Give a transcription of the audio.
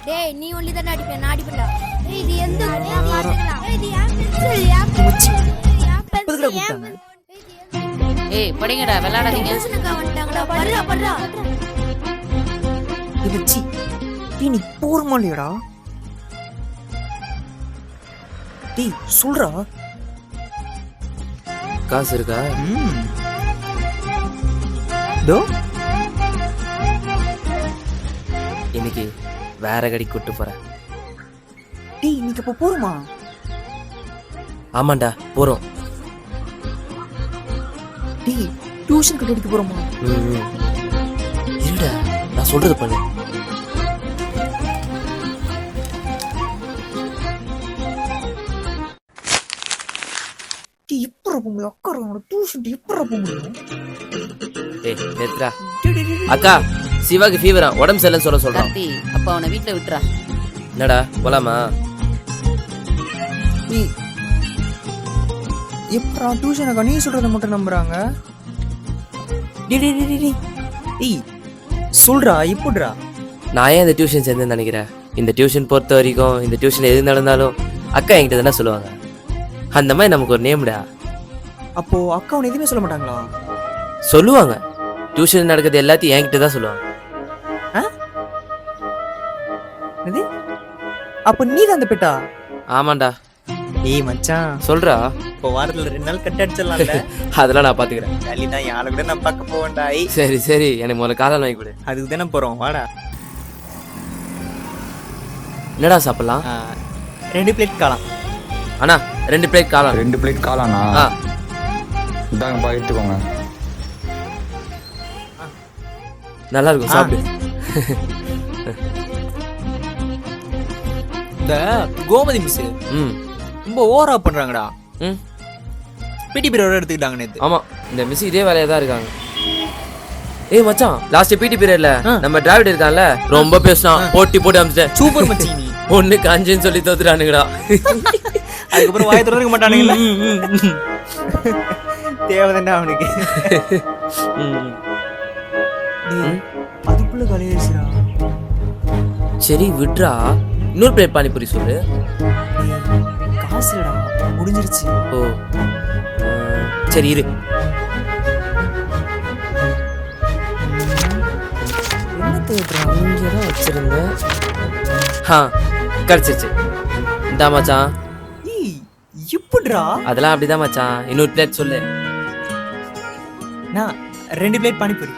டேய் நீ ஒன்லி தான அடிப்ப நான் அடிப்படா. டேய் இது எந்த டேய் இது ஏன் பென்சில் ஏன் பென்சில் ஏன் ஏய் படிங்கடா விளையாடாதீங்க. டியூஷனுக்கு வந்துட்டாங்கடா. படுறா படுறா. இவச்சி நீ போர்மா இல்லையடா? டேய் சொல்றா. காசு இருக்கா? தோ இன்னைக்கு வேற கடைக்கு கூட்டு போறேன். டேய் இன்னைக்கு அப்ப போறோமா? ஆமாண்டா போறோம். டேய் டியூஷன் கட்டடிக்க போறோமா? இருடா நான் சொல்றது பண்ணு. டேய் எப்பற போக முடியும்? அக்கா டியூஷன் எப்பற போக முடியும்? ஏய் நேத்ரா அக்கா சிவாக்கு ஃபீவரா உடம்பு சரியில்லைன்னு சொல்றான். கார்த்தி அப்ப அவனை வீட்டுல விட்டுறா. என்னடா போலாமா? டேய் எப்பற டியூஷனுக்கு நீ சொல்றத மட்டும் நம்புறாங்க? டேய் டேய் டேய் டேய் டேய் சொல்றா எப்படிடா? நான் ஏன் இந்த டியூஷன் சேர்ந்தேன்னு நினைக்கிறேன். இந்த டியூஷன் பொறுத்த வரைக்கும் இந்த டியூஷன் எது நடந்தாலும் அக்கா என்கிட்ட தானே சொல்லுவாங்க. அந்த மாதிரி நமக்கு ஒரு நேம்டா. அப்போ அக்கா உன்னை எதுவுமே சொல்ல மாட்டாங்களா? சொல்லுவாங்க. டியூஷன் நடக்கிறது எல்லாத்தையும் என்கிட்ட தான் சொல்லுவாங்க. என்னது? அப்ப நீ தான் அந்த பெட்டா? ஆமாண்டா. ஏய் மச்சான் சொல்றா. இப்போ வாரத்துல 2 நாள் கட் அடிச்சிடலாம்ல? அதெல்லாம் நான் பாத்துக்கிறேன். ஜாலி தான். யாரை கூட நான் பார்க்க போவேன்டா. சரி சரி எனக்கு முதல்ல காளான் வாங்கி கொடு. அதுக்கு தானே போறோம். வாடா. என்னடா சாப்பிடலாம்? 2 பிளேட் காளான். அண்ணா 2 பிளேட் காளான். 2 பிளேட் காளானா? ஆ இந்தாங்க எடுத்துக்கோங்க. நல்லா இருக்கும் சாப்பிடு. இந்த கோமதி மிஸ் ம் ரொம்ப ஓவரா பண்றாங்கடா. ம் பிடி பீரியட் எடுத்துக்கிட்டாங்க நேத்து. ஆமா இந்த மிஸ் இதே வேலையா தான் இருக்காங்க. ஏய் மச்சான் லாஸ்ட் பிடி பீரியட்ல நம்ம டிராவிட் இருக்கான்ல ரொம்ப பேசினான். போட்டி போட்டு அமிச்சிட்டேன். சூப்பர் மச்சி நீ. ஒண்ணுக்கு 5ன்னு சொல்லி தோத்துறானுங்கடா. அதுக்கப்புறம் வாய் திறக்க மாட்டானுங்களா? தேவைதான்டா அவனுக்கு. அதுக்குள்ள கலையேசுடா. சரி விட்றா. இன்னொரு பிளேட் பானிபூரி சொல்லு. காசுடா முடிஞ்சிருச்சு. ஓ சரி இரு. என்ன தேடுறா? இங்கதான் வச்சிருந்தேன். கிடைச்சிருச்சு. இந்தா மச்சான். ஏய் எப்படிடா? அதெல்லாம் அப்படிதான் மச்சான். இன்னொரு பிளேட் சொல்லு. நான் 2 பிளேட் பானிபூரி.